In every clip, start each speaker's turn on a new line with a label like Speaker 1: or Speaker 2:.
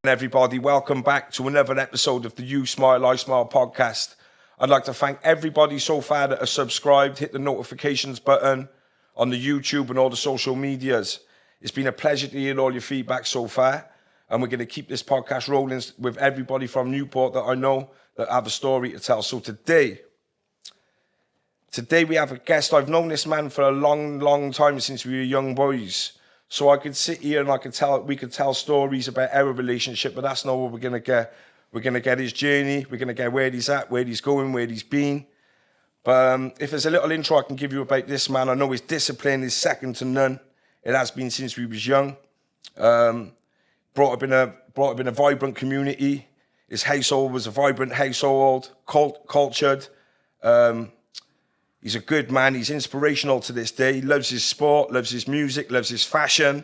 Speaker 1: Everybody, welcome back to another episode of the You Smile, I Smile podcast. I'd like to thank everybody so far that has subscribed, hit the notifications button on the YouTube and all the social medias. It's been a pleasure to hear all your feedback so far, and we're going to keep this podcast rolling with everybody from Newport that I know that have a story to tell. So today we have a guest. I've known this man for a long time, since we were young boys. So I could sit here and we could tell stories about our relationship, but that's not what we're going to get. We're going to get his journey. We're going to get where he's at, where he's going, where he's been. But if there's a little intro I can give you about this man, I know his discipline is second to none. It has been since we was young. Brought up in a vibrant community. His household was a vibrant household, cultured. He's a good man. He's inspirational to this day. He loves his sport, loves his music, loves his fashion.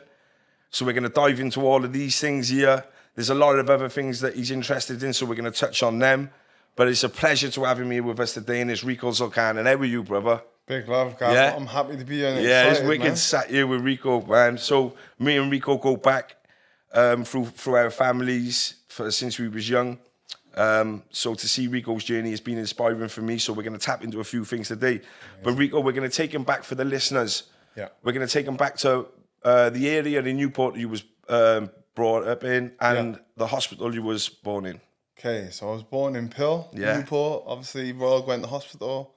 Speaker 1: So we're going to dive into all of these things here. There's a lot of other things that he's interested in, so we're going to touch on them. But it's a pleasure to have him here with us today, and it's Rico Zulkarnain. And how are you, brother?
Speaker 2: Big love, Gavin. Yeah. I'm happy to be here.
Speaker 1: Yeah, it's wicked, man. Sat here with Rico, man. So me and Rico go back through our families since we was young. So to see Rico's journey has been inspiring for me. So we're going to tap into a few things today. But Rico, we're going to take him back for the listeners.
Speaker 2: Yeah.
Speaker 1: We're going to take him back to the area in Newport you was brought up in, and the hospital you was born in.
Speaker 2: Okay, so I was born in Newport. Obviously, Royal went to hospital.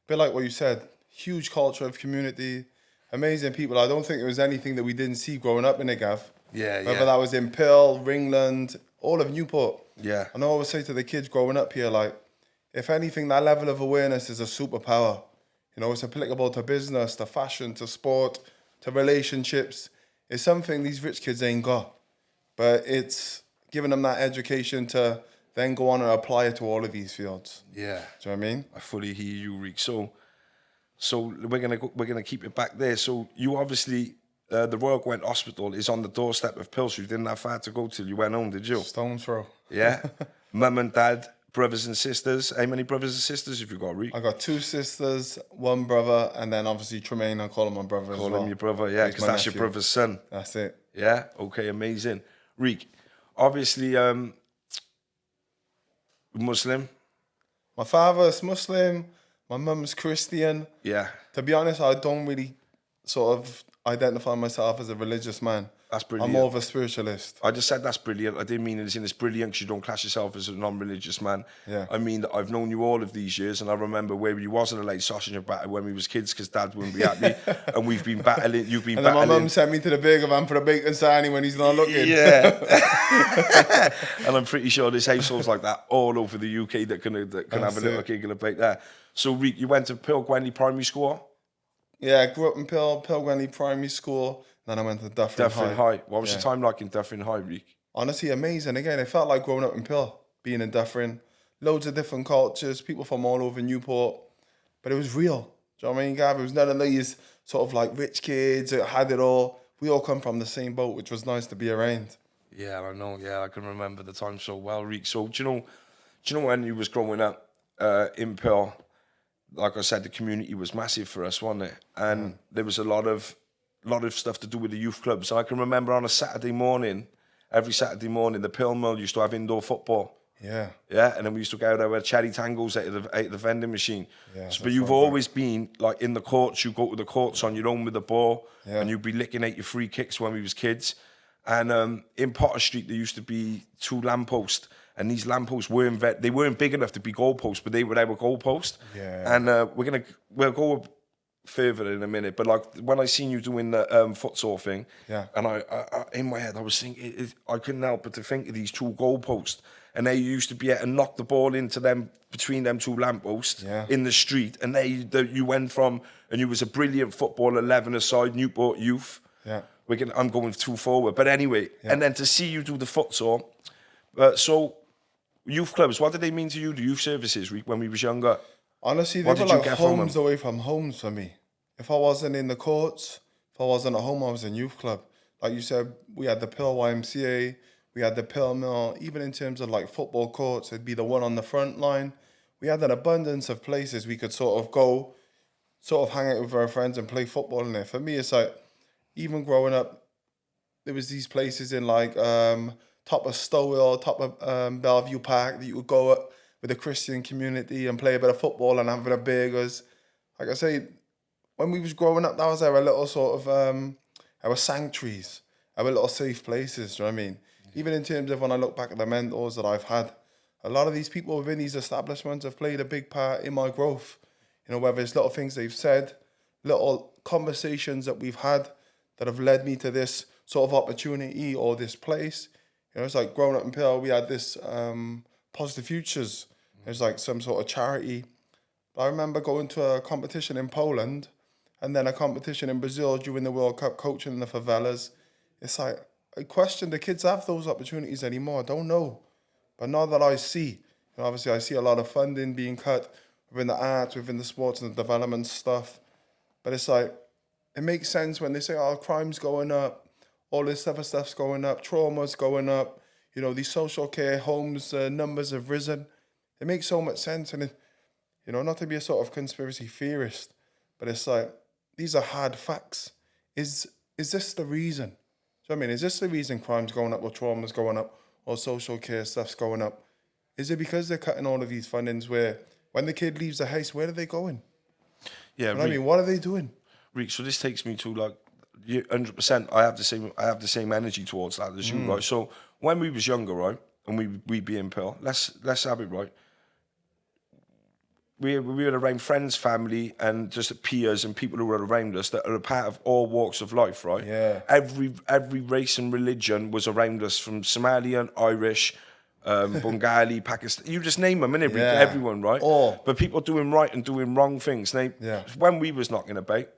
Speaker 2: A bit like what you said, huge culture of community, amazing people. I don't think there was anything that we didn't see growing up in it, Gav. Whether that was in Pill, Ringland, all of Newport.
Speaker 1: Yeah.
Speaker 2: And I always say to the kids growing up here, like, if anything, that level of awareness is a superpower. You know, it's applicable to business, to fashion, to sport, to relationships. It's something these rich kids ain't got. But it's giving them that education to then go on and apply it to all of these fields.
Speaker 1: Yeah.
Speaker 2: Do you know what I mean?
Speaker 1: I fully hear you, Rick. So we're gonna keep it back there. So you obviously, the Royal Gwent Hospital is on the doorstep of Pill, so you didn't have far to go till you went home, did you?
Speaker 2: Stone's throw.
Speaker 1: Yeah. Mum and dad, brothers and sisters. How many brothers and sisters have you got, Rick?
Speaker 2: I got 2 sisters, 1 brother, and then obviously Tremaine, I call him my brother as well.
Speaker 1: Call him your brother, yeah, because that's
Speaker 2: nephew.
Speaker 1: your brother's son.
Speaker 2: That's it.
Speaker 1: Yeah? Okay, amazing. Rick, obviously, Muslim.
Speaker 2: My father's Muslim, my mum's Christian.
Speaker 1: Yeah.
Speaker 2: To be honest, I don't really sort of identify myself as a religious man.
Speaker 1: That's brilliant.
Speaker 2: I'm more of a spiritualist.
Speaker 1: I just said that's brilliant. I didn't mean it as in it's brilliant because you don't class yourself as a non-religious man.
Speaker 2: Yeah.
Speaker 1: I mean that I've known you all of these years, and I remember where you was in a late sausage battle when we was kids because Dad wouldn't be happy, and we've been battling. You've been
Speaker 2: and
Speaker 1: battling.
Speaker 2: Then my mum sent me to the burger van for the bacon sarnie when he's not looking.
Speaker 1: Yeah. And I'm pretty sure there's households like that all over the UK that can have a little giggle about that. So Rick, you went to Pill Gwenley Primary School?
Speaker 2: Yeah, I grew up in Pill Gwenley Primary School. Then I went to Dufferin
Speaker 1: High. What was your time like in Dufferin High, Rick?
Speaker 2: Honestly, amazing. Again, it felt like growing up in Pill, being in Dufferin. Loads of different cultures, people from all over Newport. But it was real. Do you know what I mean, Gav? It was none of these sort of like rich kids that had it all. We all come from the same boat, which was nice to be around.
Speaker 1: Yeah, I know. Yeah, I can remember the time so well, Rick. So do you know when you was growing up in Pill, like I said, the community was massive for us, wasn't it? And there was a lot of stuff to do with the youth clubs. I can remember on a Saturday morning, every Saturday morning, the Pill Mill used to have indoor football.
Speaker 2: Yeah.
Speaker 1: Yeah, and then we used to go out there with cherry tangos out of the vending machine.
Speaker 2: Yeah,
Speaker 1: but you've always been like in the courts. You go to the courts on your own with the ball, and you'd be licking out your free kicks when we was kids. And in Potter Street, there used to be 2 lampposts, and these lampposts weren't big enough to be goalposts, but they were goalposts.
Speaker 2: Yeah.
Speaker 1: And we'll go further in a minute, but like when I seen you doing the futsal thing, and I in my head I was thinking, I couldn't help but to think of these 2 goalposts, and they used to be able to knock the ball into them between them 2 lampposts in the street, and you went from, and you was a brilliant footballer, 11-a-side Newport youth.
Speaker 2: Yeah,
Speaker 1: I'm going too forward, but anyway, and then to see you do the futsal, so youth clubs, what did they mean to you? The youth services when we was younger.
Speaker 2: Honestly, they were like homes away from homes for me. If I wasn't in the courts, if I wasn't at home, I was in youth club. Like you said, we had the Pill YMCA, we had the Pill Mill. Even in terms of like football courts, it'd be the one on the front line. We had an abundance of places we could sort of go, sort of hang out with our friends and play football in there. For me, it's like, even growing up, there was these places in like top of Stowell, top of Bellevue Park, that you would go up with the Christian community and play a bit of football and have a bit of burgers. Like I say, when we was growing up, that was our little sort of, our sanctuaries, our little safe places, do you know what I mean? Even in terms of when I look back at the mentors that I've had, a lot of these people within these establishments have played a big part in my growth. You know, whether it's little things they've said, little conversations that we've had that have led me to this sort of opportunity or this place. You know, it's like growing up in Pill, we had this Positive Futures. It was like some sort of charity. But I remember going to a competition in Poland and then a competition in Brazil during the World Cup, coaching in the favelas. It's like, I question, the kids have those opportunities anymore? I don't know. But now that I see, you know, obviously I see a lot of funding being cut within the arts, within the sports and the development stuff. But it's like, it makes sense when they say, oh, crime's going up, all this other stuff's going up, trauma's going up, you know, these social care homes, numbers have risen. It makes so much sense. And, you know, not to be a sort of conspiracy theorist, but it's like, these are hard facts. Is this the reason? So, I mean, is this the reason crime's going up or trauma's going up or social care stuff's going up? Is it because they're cutting all of these fundings where when the kid leaves the house, where are they going?
Speaker 1: Yeah,
Speaker 2: I mean, what are they doing?
Speaker 1: Rick, so this takes me to like 100%. I have the same energy towards that as you, right? So when we was younger, right, and we be in Pill, let's have it right. We were around friends, family, and just peers and people who were around us that are a part of all walks of life, right?
Speaker 2: Yeah.
Speaker 1: Every race and religion was around us, from Somalian, Irish, Bengali, Pakistan. You just name them, innit?
Speaker 2: Yeah.
Speaker 1: Everyone, right?
Speaker 2: All.
Speaker 1: But people doing right and doing wrong things. When we was knocking about,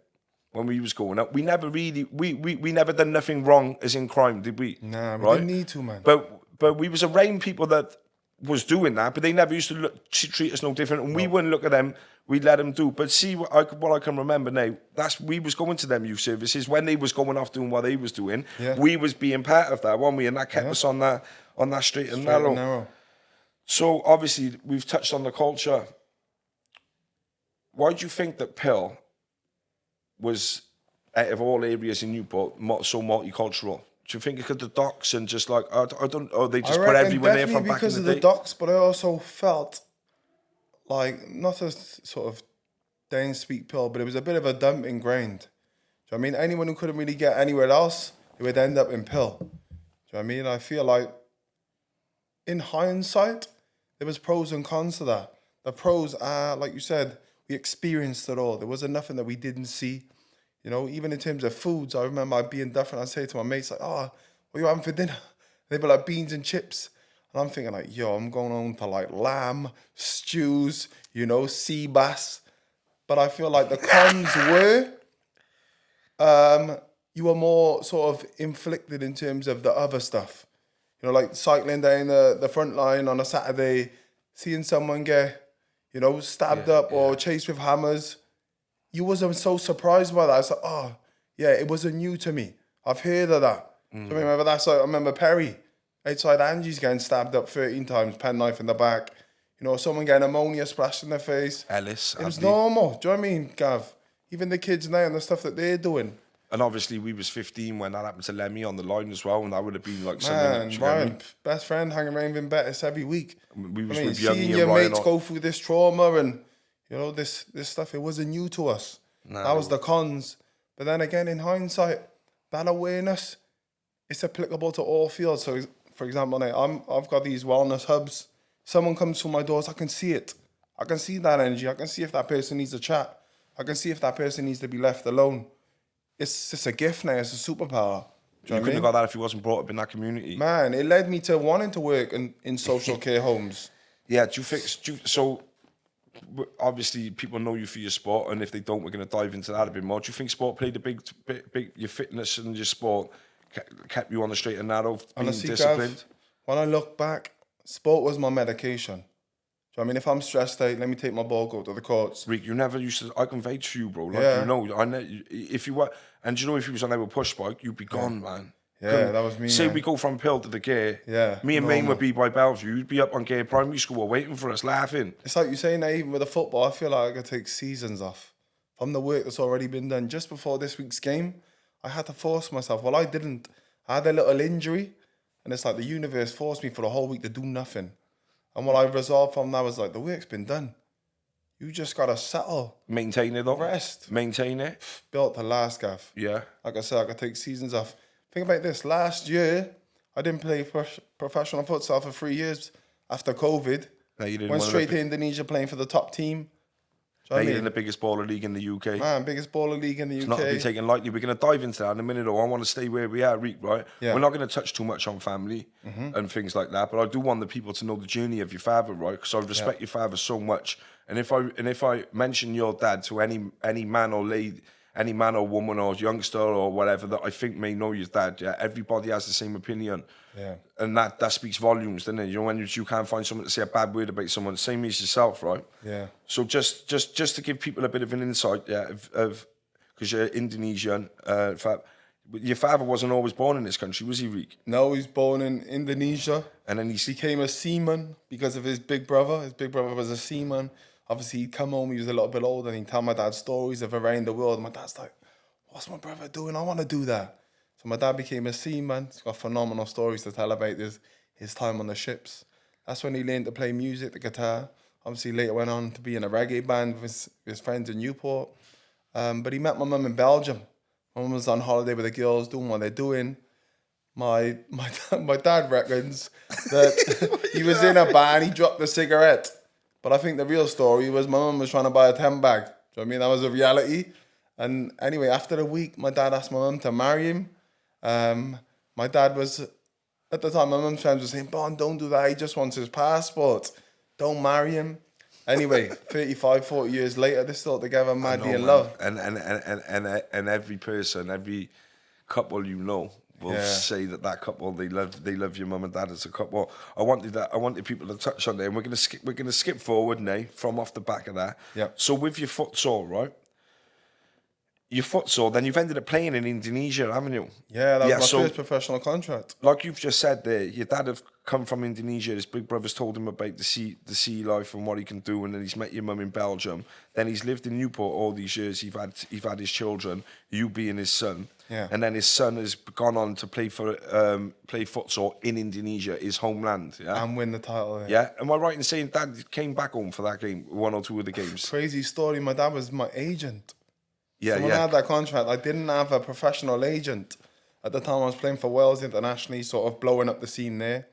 Speaker 1: when we was growing up, we never really we never done nothing wrong as in crime, did we?
Speaker 2: Nah, we
Speaker 1: right?
Speaker 2: didn't need to, man.
Speaker 1: But we was around people that was doing that, but they never used to treat us no different, and we wouldn't look at them. We'd let them do. But see, what I can remember now, we was going to them youth services when they was going off doing what they was doing.
Speaker 2: Yeah.
Speaker 1: We was being part of that, weren't we? And that kept us on that straight and narrow. So obviously we've touched on the culture. Why do you think that Pill was, out of all areas in Newport, so multicultural? Do you think because the docks and just like, I don't, or they just put everyone there from back in the day?
Speaker 2: Because of the docks, but I also felt like, not to sort of down speak Pill, but it was a bit of a dumping ground. Do you know what I mean? Anyone who couldn't really get anywhere else, it would end up in Pill. Do you know what I mean? I feel like, in hindsight, there was pros and cons to that. The pros are, like you said, we experienced it all. There wasn't nothing that we didn't see. You know, even in terms of foods, I remember I'd be in different, I'd say to my mates, like, oh, what are you having for dinner? They'd be like, beans and chips. And I'm thinking like, yo, I'm going on to like lamb, stews, you know, sea bass. But I feel like the cons were, you were more sort of inflicted in terms of the other stuff. You know, like cycling down the front line on a Saturday, seeing someone get, you know, stabbed up or chased with hammers. You wasn't so surprised by that. It's like, oh, yeah, it wasn't new to me. I've heard of that. So I remember that's like, I remember Perry outside Angie's getting stabbed up 13 times, penknife in the back. You know, someone getting ammonia splashed in their face.
Speaker 1: Ellis.
Speaker 2: It was normal. Do you know what I mean, Gav? Even the kids now and the stuff that they're doing.
Speaker 1: And obviously we was 15 when that happened to Lemmy on the line as well, and that would have been like something.
Speaker 2: Ryan, best friend, hanging around in Bettis every week.
Speaker 1: We was
Speaker 2: with seeing your mates go through this trauma and, you know, this stuff, it wasn't new to us. That was the cons. But then again, in hindsight, that awareness, it's applicable to all fields. So, for example, now I've got these wellness hubs. Someone comes through my doors, I can see it. I can see that energy. I can see if that person needs a chat. I can see if that person needs to be left alone. It's just a gift now. It's a superpower.
Speaker 1: You couldn't have got that if you wasn't brought up in that community.
Speaker 2: Man, it led me to wanting to work in social care homes.
Speaker 1: Yeah, so obviously people know you for your sport, and if they don't, we're going to dive into that a bit more. Do you think sport played a big your fitness and your sport kept you on the straight and narrow, being
Speaker 2: honestly,
Speaker 1: disciplined?
Speaker 2: Gav, when I look back, sport was my medication. So, I mean, if I'm stressed out, let me take my ball, go to the courts.
Speaker 1: Rick, you never used to. I conveyed to you, bro. Like, you know, I know if you were, and you know, if you was on our push bike, you'd be gone, man.
Speaker 2: Yeah, that was me.
Speaker 1: Say
Speaker 2: man.
Speaker 1: We go from Pill to the gear.
Speaker 2: Yeah.
Speaker 1: Me and Maine would be by Bellevue. You'd be up on Gear Primary School waiting for us, laughing.
Speaker 2: It's like you're saying that even with the football, I feel like I could take seasons off from the work that's already been done. Just before this week's game, I had to force myself. Well, I didn't. I had a little injury. And it's like the universe forced me for the whole week to do nothing. And what I resolved from that was like, the work's been done. You just got to settle.
Speaker 1: Maintain it, though.
Speaker 2: Rest.
Speaker 1: Maintain it.
Speaker 2: Built to last, Gav.
Speaker 1: Yeah.
Speaker 2: Like I said, I could take seasons off. Think about this. Last year, I didn't play professional futsal for 3 years after COVID.
Speaker 1: No, you didn't
Speaker 2: Went straight to Indonesia playing for the top team.
Speaker 1: You're in the biggest baller league in the UK.
Speaker 2: Man, biggest baller league in the UK.
Speaker 1: It's not to be taken lightly. We're going to dive into that in a minute, though. I want to stay where we are, Rick, right?
Speaker 2: Yeah.
Speaker 1: We're not going to touch too much on family and things like that, but I do want the people to know the journey of your father, right? Because I respect your father so much. And if I mention your dad to any man or lady, any man or woman or youngster or whatever that I think may know your dad, yeah, everybody has the same opinion.
Speaker 2: Yeah.
Speaker 1: And that speaks volumes, doesn't it? You know, when you can't find someone to say a bad word about someone, same as yourself, right?
Speaker 2: Yeah.
Speaker 1: So just to give people a bit of an insight, yeah, of because you're Indonesian, your father wasn't always born in this country, was he, Rick?
Speaker 2: No, he's born in Indonesia.
Speaker 1: And then he
Speaker 2: became a seaman because of his big brother. His big brother was a seaman. Obviously, he'd come home, he was a little bit older, and he'd tell my dad stories of around the world. And my dad's like, what's my brother doing? I want to do that. So my dad became a seaman. He's got phenomenal stories to tell about his time on the ships. That's when he learned to play music, the guitar. Obviously, later went on to be in a reggae band with his friends in Newport. But he met my mum in Belgium. My mum was on holiday with the girls, doing what they're doing. My dad reckons that he was in a bar and he dropped a cigarette. But I think the real story was my mum was trying to buy a 10 bag. Do you know what I mean? That was a reality. And anyway, after the week, my dad asked my mum to marry him. My dad was, at the time, my mum's friends were saying, Bon, don't do that. He just wants his passport. Don't marry him. Anyway, 35, 40 years later, they're still together, madly in love.
Speaker 1: And every person, every couple you know will say that couple they love your mum and dad as a couple. I wanted people to touch on there, and we're gonna skip forward now from off the back of that.
Speaker 2: Yeah.
Speaker 1: So with your futsal, right? Your futsal, then you've ended up playing in Indonesia, haven't you?
Speaker 2: Yeah, that was my first professional contract.
Speaker 1: Like you've just said there, your dad have come from Indonesia. His big brother's told him about the sea life and what he can do, and then he's met your mum in Belgium. Then he's lived in Newport all these years. He's had his children, you being his son.
Speaker 2: Yeah.
Speaker 1: And then his son has gone on to play futsal in Indonesia, his homeland. Yeah.
Speaker 2: And win the title.
Speaker 1: Yeah. Am I right in saying Dad came back home for that game, one or two of the games?
Speaker 2: Crazy story. My dad was my agent.
Speaker 1: Yeah,
Speaker 2: so when I had that contract, I didn't have a professional agent. At the time, I was playing for Wales internationally, sort of blowing up the scene there.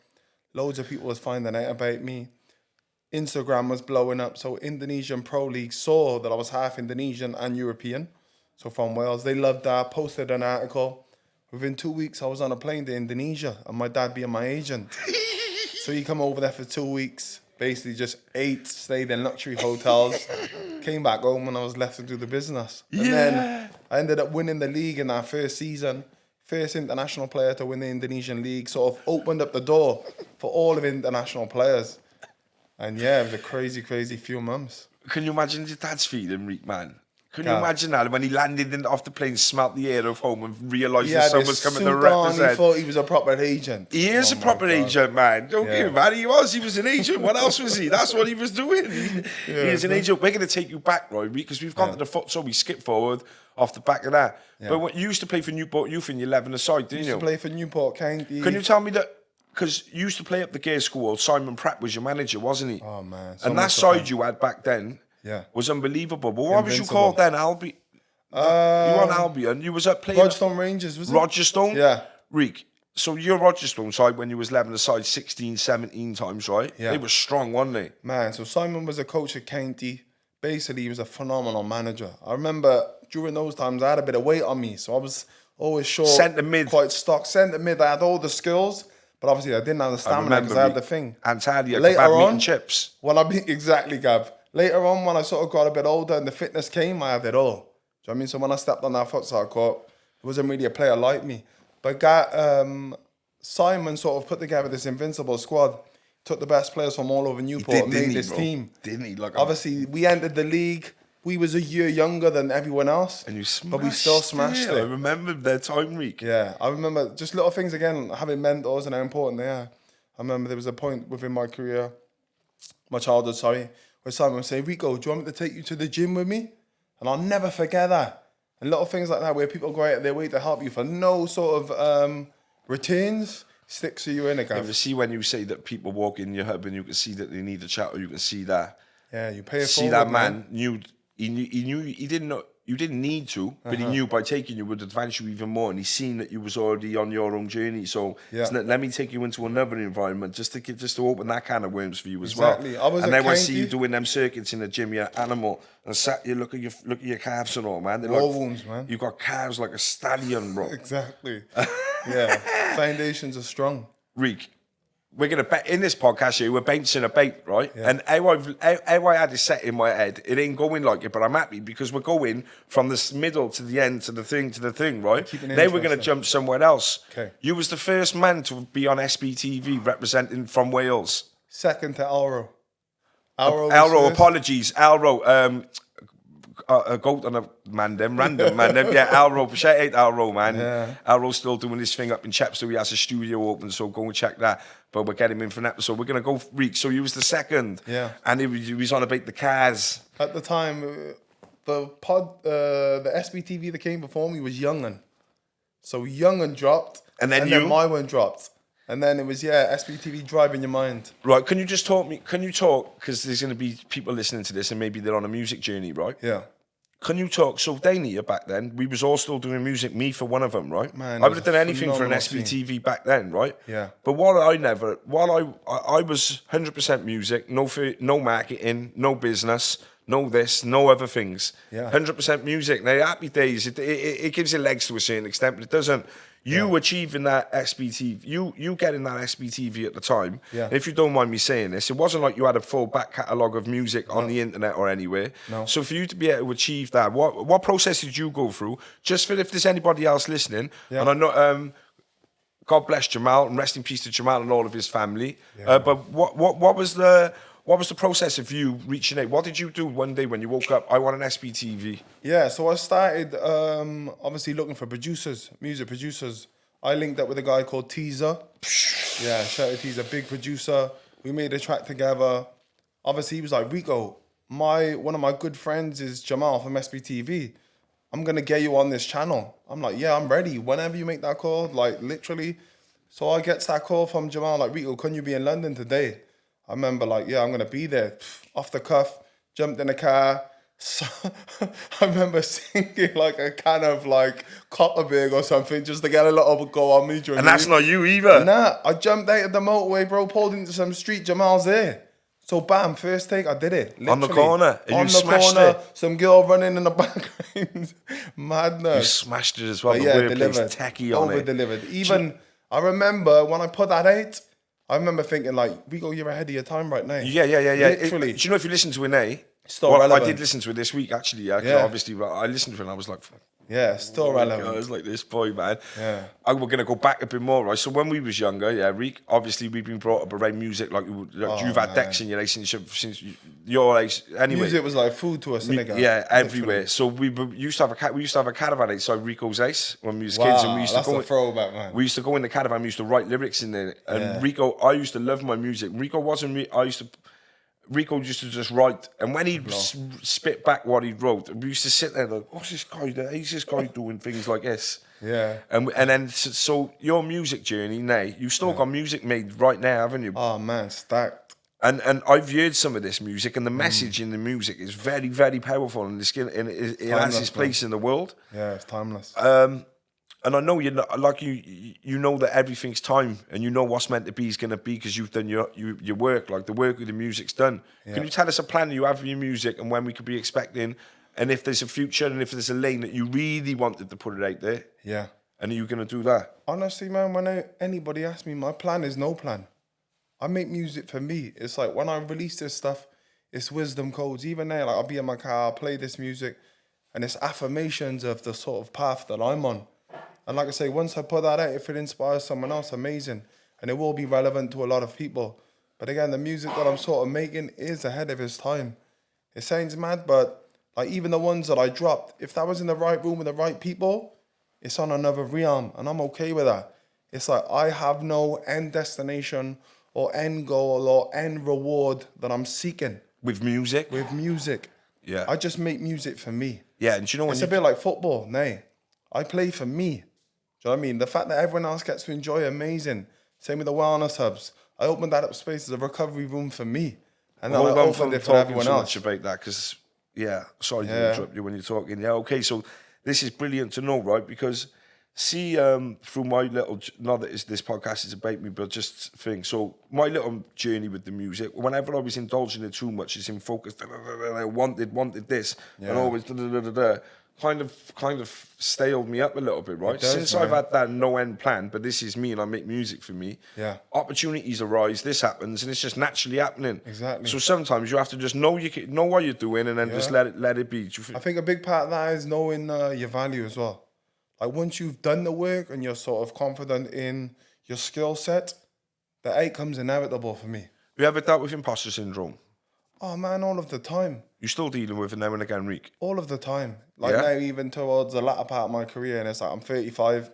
Speaker 2: Loads of people was finding out about me. Instagram was blowing up. So Indonesian Pro League saw that I was half Indonesian and European. So from Wales, they loved that. Posted an article. Within 2 weeks, I was on a plane to Indonesia, and my dad being my agent. So he come over there for 2 weeks. Basically just ate, stayed in luxury hotels, came back home, and I was left to do the business. And then I ended up winning the league in that first season. First international player to win the Indonesian league, sort of opened up the door for all of international players. And yeah, it was a crazy, crazy few months.
Speaker 1: Can you imagine your dad's feeling, Rick, man? Can you imagine that when he landed off the plane, smelt the air of home and realised that someone's coming to represent?
Speaker 2: He thought he was a proper agent.
Speaker 1: He is a proper agent, man. Don't give him, man. He was an agent. What else was he? That's what he was doing. He is an agent. We're going to take you back, Roy, because we've gone to the futsal. We skip forward off the back of that. Yeah. But you used to play for Newport Youth in your 11-a-side, didn't you?
Speaker 2: Used to play for Newport County.
Speaker 1: Can you tell me that? Because you used to play up the gear school. Simon Pratt was your manager, wasn't he?
Speaker 2: Oh, man.
Speaker 1: And that side you had back then was unbelievable. But what was you called then, Albie? You were on Albion. You was up playing
Speaker 2: Rogerstone Rangers, was it?
Speaker 1: Rogerstone?
Speaker 2: Yeah.
Speaker 1: Reek. So your Rogerstone side when you was 11-a-side 16, 17 times, right?
Speaker 2: Yeah.
Speaker 1: They were strong, weren't they?
Speaker 2: Man, so Simon was a coach at County. Basically, he was a phenomenal manager. I remember during those times, I had a bit of weight on me. So I was always short.
Speaker 1: Centre mid.
Speaker 2: Quite stock. Centre mid. I had all the skills. But obviously, I didn't have the stamina because I had the thing.
Speaker 1: Antalya, kebab meat and chips.
Speaker 2: Well, exactly, Gav. Later on, when I sort of got a bit older and the fitness came, I had it all. Do you know what I mean? So when I stepped on that futsal court, there wasn't really a player like me. But Simon sort of put together this invincible squad, took the best players from all over Newport and made this team.
Speaker 1: Didn't he?
Speaker 2: Obviously, we entered the league. We was a year younger than everyone else.
Speaker 1: And you smashed
Speaker 2: but we still smashed it.
Speaker 1: I remember their time, Reek.
Speaker 2: Yeah, I remember just little things again, having mentors and how important they are. I remember there was a point within my career, my childhood, where Simon would say, Rico, do you want me to take you to the gym with me? And I'll never forget that. And little things like that where people go out of their way to help you for no sort of returns. sticks to you in it,
Speaker 1: You
Speaker 2: Gav.
Speaker 1: see when you say that people walk in your hub and you can see that they need a chat, or you can see that.
Speaker 2: Yeah, you pay it
Speaker 1: See
Speaker 2: forward,
Speaker 1: that man knew he didn't know you didn't need to, but he knew by taking you would advance you even more, and he's seen that you was already on your own journey. So let me take you into another environment just to open that can of worms for you as well.
Speaker 2: I was
Speaker 1: and then when I see you doing them circuits in the gym, you're animal, and you look at your calves and all, man. They're
Speaker 2: War
Speaker 1: like,
Speaker 2: wounds, man.
Speaker 1: You've got calves like a stallion, bro.
Speaker 2: Exactly. Yeah, foundations are strong.
Speaker 1: Reek. We're gonna in this podcast here. We're bouncing a bait, right? Yeah. And how I had it set in my head, it ain't going like it, but I'm happy because we're going from this middle to the end to the thing, right? Then we're gonna jump somewhere else.
Speaker 2: Okay.
Speaker 1: You was the first man to be on SBTV representing from Wales.
Speaker 2: Second to Alro.
Speaker 1: Alro, apologies, Alro. A goat on a random man them. Yeah, Alro, shout out Alro, man.
Speaker 2: Yeah.
Speaker 1: Alro's still doing his thing up in Chepstow. He has a studio open, so go and check that. But we'll get him in for an episode. We're going to go Reek. So he was the second.
Speaker 2: Yeah.
Speaker 1: And he was on about the cars.
Speaker 2: At the time, the SBTV that came before me was Young'un. So Young'un dropped. And then my one dropped. And then it was, SBTV driving your mind.
Speaker 1: Right, can you talk, because there's going to be people listening to this and maybe they're on a music journey, right?
Speaker 2: Yeah.
Speaker 1: Can you talk, so Dania back then, we was all still doing music, me for one of them, right?
Speaker 2: Man,
Speaker 1: I would have done anything for an SBTV back then, right?
Speaker 2: Yeah.
Speaker 1: But while I was 100% music, no marketing, no business, no this, no other things.
Speaker 2: Yeah.
Speaker 1: 100% music. Now, happy days, it gives you legs to a certain extent, but it doesn't. You achieving that SBTV, you getting that SBTV at the time.
Speaker 2: Yeah.
Speaker 1: If you don't mind me saying this, it wasn't like you had a full back catalogue of music on the internet or anywhere.
Speaker 2: No.
Speaker 1: So for you to be able to achieve that, what process did you go through? Just for if there's anybody else listening, and I know, God bless Jamal and rest in peace to Jamal and all of his family.
Speaker 2: Yeah.
Speaker 1: But what was the process of you reaching out? What did you do one day when you woke up? I want an SBTV.
Speaker 2: Yeah, so I started obviously looking for music producers. I linked up with a guy called Teaser. Yeah, shout out Teaser, big producer. We made a track together. Obviously, he was like, Rico, one of my good friends is Jamal from SBTV. I'm going to get you on this channel. I'm like, yeah, I'm ready. Whenever you make that call, like literally. So I get that call from Jamal, like, Rico, can you be in London today? I remember like, yeah, I'm going to be there. Off the cuff, jumped in the car. So I remember singing like a kind of like Copperbig or something just to get a little go on me.
Speaker 1: And that's not you either.
Speaker 2: Nah, I jumped out of the motorway, bro, pulled into some street, Jamal's there. So bam, first take, I did it. Literally.
Speaker 1: On the corner. And
Speaker 2: on
Speaker 1: you
Speaker 2: the
Speaker 1: smashed
Speaker 2: corner,
Speaker 1: it.
Speaker 2: some girl running in the background. Madness.
Speaker 1: You smashed it as well.
Speaker 2: But
Speaker 1: The wordplay's
Speaker 2: delivered.
Speaker 1: tacky on it.
Speaker 2: Over-delivered. Even, I remember when I put that out, I remember thinking like, Rico, you're ahead of your time right now.
Speaker 1: Yeah.
Speaker 2: Literally.
Speaker 1: Do you know if you listen to it,
Speaker 2: still relevant.
Speaker 1: I did listen to it this week actually. Yeah. Obviously, I listened to it and I was like,
Speaker 2: yeah, still relevant.
Speaker 1: I was like, this boy, man.
Speaker 2: Yeah.
Speaker 1: We're going to go back a bit more, right? So when we was younger, Reek, obviously we've been brought up around music like you've had decks in your age since your age. Anyway,
Speaker 2: music was like food to us, innit?
Speaker 1: Yeah, everywhere. Literally. So we used to have a caravan outside Rico's house when we was kids, and we used to go.
Speaker 2: That's a throwback, man.
Speaker 1: We used to go in the caravan. We used to write lyrics in there, and Rico. I used to love my music. Rico used to just write, and when he'd spit back what he wrote, we used to sit there like, what's this guy doing? He's this guy doing things like this.
Speaker 2: Yeah.
Speaker 1: And then, so your music journey now, you still got music made right now, haven't you?
Speaker 2: Oh, man, stacked.
Speaker 1: And I've heard some of this music, and the message in the music is very, very powerful, and it has its place in the world.
Speaker 2: Yeah, it's timeless.
Speaker 1: And I know you know that everything's time, and you know what's meant to be is going to be because you've done your work, like the work with the music's done. Yeah. Can you tell us a plan you have for your music and when we could be expecting, and if there's a future and if there's a lane that you really wanted to put it out there?
Speaker 2: Yeah.
Speaker 1: And are you going to do that?
Speaker 2: Honestly, man, when anybody asks me, my plan is no plan. I make music for me. It's like when I release this stuff, it's wisdom codes. Even now, like I'll be in my car, I'll play this music, and it's affirmations of the sort of path that I'm on. And like I say, once I put that out, if it inspires someone else, amazing. And it will be relevant to a lot of people. But again, the music that I'm sort of making is ahead of its time. It sounds mad, but like even the ones that I dropped, if that was in the right room with the right people, it's on another realm. And I'm okay with that. It's like I have no end destination or end goal or end reward that I'm seeking.
Speaker 1: With music?
Speaker 2: With music.
Speaker 1: Yeah.
Speaker 2: I just make music for me.
Speaker 1: Yeah, and do you know when
Speaker 2: it's a bit like football, nay. I play for me. Do you know what I mean? The fact that everyone else gets to enjoy, amazing. Same with the wellness hubs. I opened that up space as a recovery room for me. And then
Speaker 1: Hold
Speaker 2: I
Speaker 1: on
Speaker 2: opened
Speaker 1: from
Speaker 2: it for
Speaker 1: talking
Speaker 2: everyone
Speaker 1: too
Speaker 2: else.
Speaker 1: much about that, because, sorry to interrupt you when you're talking. Yeah, okay, so this is brilliant to know, right? Because, see, through my little, not that this podcast is about me, but just thing. So my little journey with the music, whenever I was indulging it too much, it's in focus, I wanted this, and always kind of staled me up a little bit, right?
Speaker 2: It does,
Speaker 1: Since
Speaker 2: man.
Speaker 1: I've had that no end plan, but this is me and I make music for me.
Speaker 2: Yeah.
Speaker 1: Opportunities arise, this happens, and it's just naturally happening.
Speaker 2: Exactly.
Speaker 1: So sometimes you have to just know know what you're doing, and then just let it be.
Speaker 2: I think a big part of that is knowing your value as well. Like once you've done the work and you're sort of confident in your skill set, the outcome's inevitable for me.
Speaker 1: You ever dealt with imposter syndrome?
Speaker 2: Oh man, all of the time.
Speaker 1: You're still dealing with it now and again, Rico?
Speaker 2: All of the time. Like now, even towards the latter part of my career, and it's like I'm 35,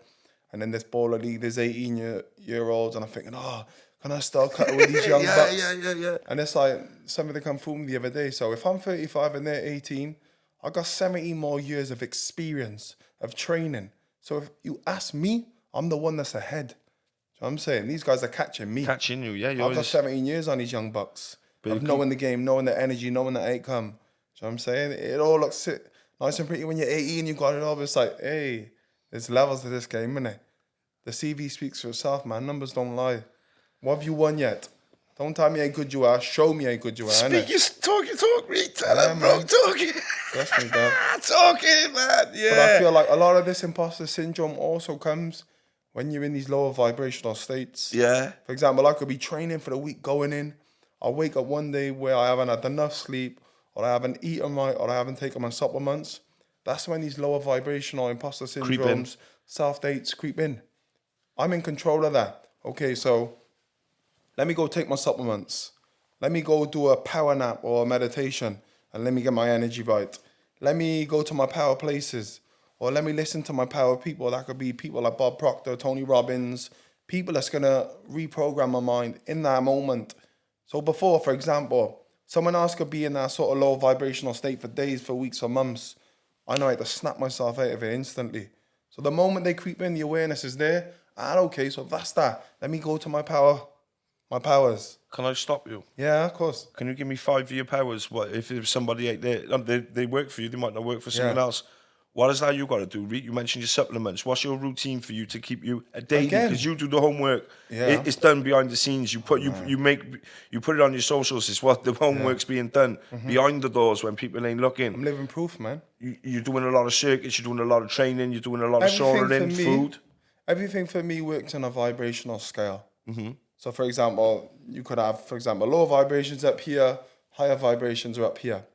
Speaker 2: and in this baller league, there's 18-year-olds, and I'm thinking, can I still cut with these young bucks?
Speaker 1: Yeah.
Speaker 2: And it's like something that come through me the other day. So if I'm 35 and they're 18, I got 17 more years of experience, of training. So if you ask me, I'm the one that's ahead. Do you know what I'm saying? These guys are catching me.
Speaker 1: Catching you, yeah.
Speaker 2: I've got 17 years on these young bucks. Of knowing the game, knowing the energy, knowing the outcome. Do you know what I'm saying? It all looks nice and pretty when you're 18, you got it all. But it's like, hey, there's levels to this game, innit? The CV speaks for itself, man. Numbers don't lie. What have you won yet? Don't tell me how good you are. Show me how good you are.
Speaker 1: Talk, Rico. Tell him, bro.
Speaker 2: Man.
Speaker 1: Talking.
Speaker 2: Trust me, Gav.
Speaker 1: Talking, man. Yeah.
Speaker 2: But I feel like a lot of this imposter syndrome also comes when you're in these lower vibrational states.
Speaker 1: Yeah.
Speaker 2: For example, I could be training for the week going in. I'll wake up one day where I haven't had enough sleep, or I haven't eaten right, or I haven't taken my supplements. That's when these lower vibrational imposter syndromes, self-dates creep in. I'm in control of that. Okay, so let me go take my supplements. Let me go do a power nap or a meditation, and let me get my energy right. Let me go to my power places, or let me listen to my power people. That could be people like Bob Proctor, Tony Robbins, people that's going to reprogram my mind in that moment. So before, for example, someone else could be in that sort of low vibrational state for days, for weeks, for months. I know I have to snap myself out of it instantly. So the moment they creep in, the awareness is there. Okay, so that's that. Let me go to my powers.
Speaker 1: Can I stop you?
Speaker 2: Yeah, of course.
Speaker 1: Can you give me 5 of your powers? What if there's somebody out there, they work for you, they might not work for someone else. What is that you got to do, Reed? You mentioned your supplements. What's your routine for you to keep you a daily? Because you do the homework.
Speaker 2: Yeah.
Speaker 1: It's done behind the scenes. You put it on your socials. It's what the homework's being done behind the doors when people ain't looking.
Speaker 2: I'm living proof, man.
Speaker 1: You're doing a lot of circuits. You're doing a lot of training. You're doing a lot of soaring food.
Speaker 2: Everything for me works on a vibrational scale. Mm-hmm. So, for example, you could have, lower vibrations up here, higher vibrations are up here.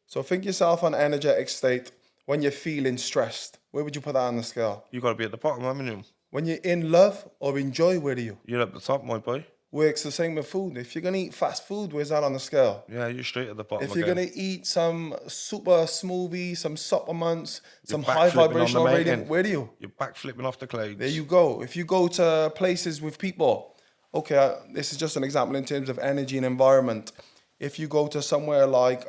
Speaker 2: So think yourself on energetic state. When you're feeling stressed, where would you put that on the scale?
Speaker 1: You got to be at the bottom, haven't you?
Speaker 2: When you're in love or in joy, where are you?
Speaker 1: You're at the top, my boy.
Speaker 2: Works the same with food. If you're going to eat fast food, where's that on the scale?
Speaker 1: Yeah, you're straight at the bottom.
Speaker 2: If you're going to eat some super smoothie, some supplements, some high vibrational radiant, where do you?
Speaker 1: You're back flipping off the clouds.
Speaker 2: There you go. If you go to places with people, okay, this is just an example in terms of energy and environment. If you go to somewhere like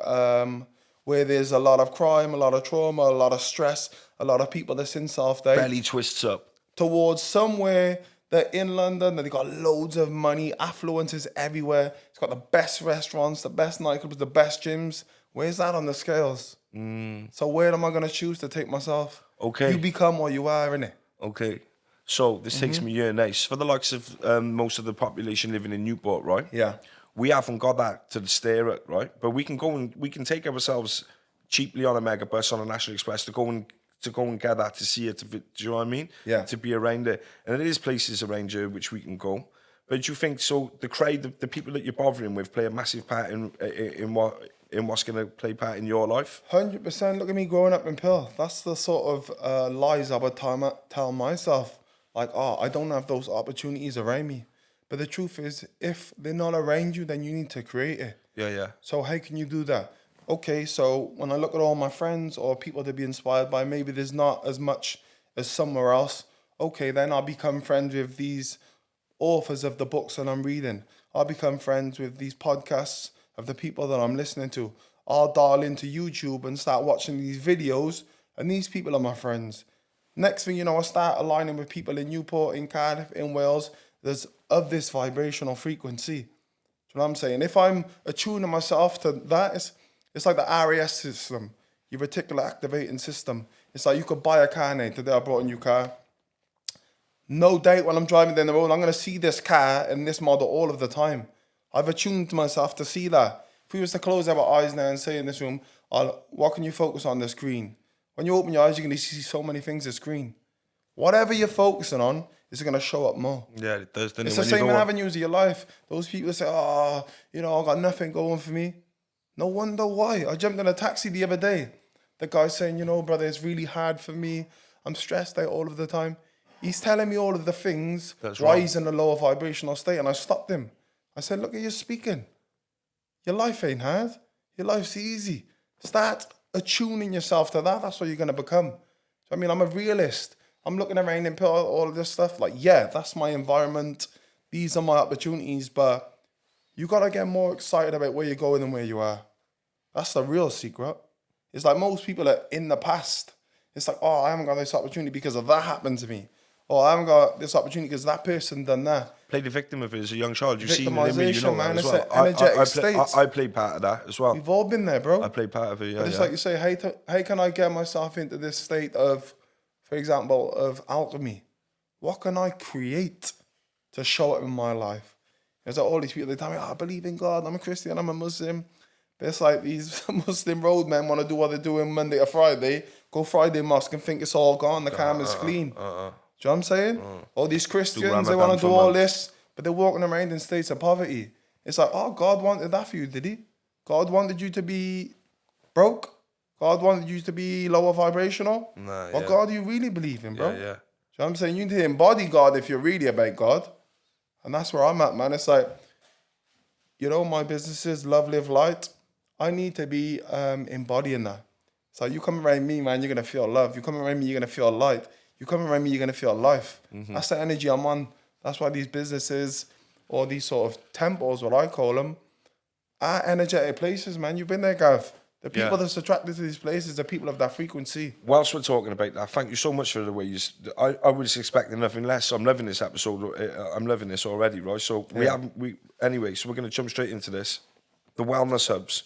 Speaker 2: where there's a lot of crime, a lot of trauma, a lot of stress, a lot of people that's in self-doubt.
Speaker 1: Belly twists up.
Speaker 2: Towards somewhere that in London, that they got loads of money, affluence is everywhere. It's got the best restaurants, the best nightclubs, the best gyms. Where's that on the scales? So where am I going to choose to take myself?
Speaker 1: Okay.
Speaker 2: You become what you are, innit?
Speaker 1: Okay. So this takes me here nice. For the likes of most of the population living in Newport, right?
Speaker 2: Yeah.
Speaker 1: We haven't got that to stare at, right? But we can go and we can take ourselves cheaply on a megabus on a National Express to go and get that, to see it. Do you know what I mean?
Speaker 2: Yeah.
Speaker 1: To be around it, and it is places around here which we can go. But do you think so? The crowd, the people that you're bothering with, play a massive part in what's going to play part in your life?
Speaker 2: 100%. Look at me growing up in Pill. That's the sort of lies I would tell myself. Like, I don't have those opportunities around me. But the truth is, if they're not around you, then you need to create it.
Speaker 1: Yeah.
Speaker 2: So how can you do that? Okay, so when I look at all my friends or people to be inspired by, maybe there's not as much as somewhere else. Okay, then I'll become friends with these authors of the books that I'm reading. I'll become friends with these podcasts of the people that I'm listening to. I'll dial into YouTube and start watching these videos, and these people are my friends. Next thing you know, I start aligning with people in Newport, in Cardiff, in Wales, there's of this vibrational frequency. Do you know what I'm saying? If I'm attuning myself to that, it's like the RAS system, your reticular activating system. It's like you could buy a car now. Today I bought a new car. No doubt when I'm driving down the road, I'm going to see this car and this model all of the time. I've attuned myself to see that. If we was to close our eyes now and say in this room, what can you focus on the screen? When you open your eyes, you're going to see so many things on the screen. Whatever you're focusing on is going to show up more.
Speaker 1: Yeah, it does.
Speaker 2: It's the same in avenues of your life. Those people say, I got nothing going for me. No wonder why. I jumped in a taxi the other day. The guy saying, brother, it's really hard for me. I'm stressed out all of the time. He's telling me all of the things why he's in a lower vibrational state. And I stopped him. I said, look at you speaking. Your life ain't hard. Your life's easy. Start attuning yourself to that. That's what you're going to become. So, I'm a realist. I'm looking around and put all of this stuff. Like, yeah, that's my environment. These are my opportunities. But you got to get more excited about where you're going than where you are. That's the real secret. It's like most people are in the past. It's like, I haven't got this opportunity because of that happened to me. I haven't got this opportunity because that person done that.
Speaker 1: Play the victim of it as a young child. You've seen it in me,
Speaker 2: man,
Speaker 1: that as
Speaker 2: well.
Speaker 1: I played part of that as well.
Speaker 2: We've all been there, bro.
Speaker 1: I played part of it, yeah.
Speaker 2: But it's like you say, how can I get myself into this state of, for example, of alchemy? What can I create to show up in my life? There's like all these people, they tell me, I believe in God, I'm a Christian, I'm a Muslim. But it's like these Muslim roadmen want to do what they're doing Monday to Friday, go Friday mosque and think it's all gone, the karma's clean. Do you know what I'm saying? All these Christians, they want to do all this, but they're walking around in states of poverty. It's like, God wanted that for you, did he? God wanted you to be broke? God wanted you to be lower vibrational? What God do you really believe in, bro?
Speaker 1: Yeah.
Speaker 2: Do you know what I'm saying? You need to embody God if you're really about God. And that's where I'm at, man. It's like, my business is Love, Live, Light. I need to be embodying that. So you come around me, man, you're going to feel love. You come around me, you're going to feel light. You come around me, you're going to feel life. That's the energy I'm on. That's why these businesses or these sort of temples, what I call them, are energetic places, man. You've been there, Gav. The people that's attracted to these places are people of that frequency.
Speaker 1: Whilst we're talking about that, thank you so much for the way you... I was expecting nothing less. I'm loving this episode. I'm loving this already, right? So anyway, so we're going to jump straight into this. The wellness hubs.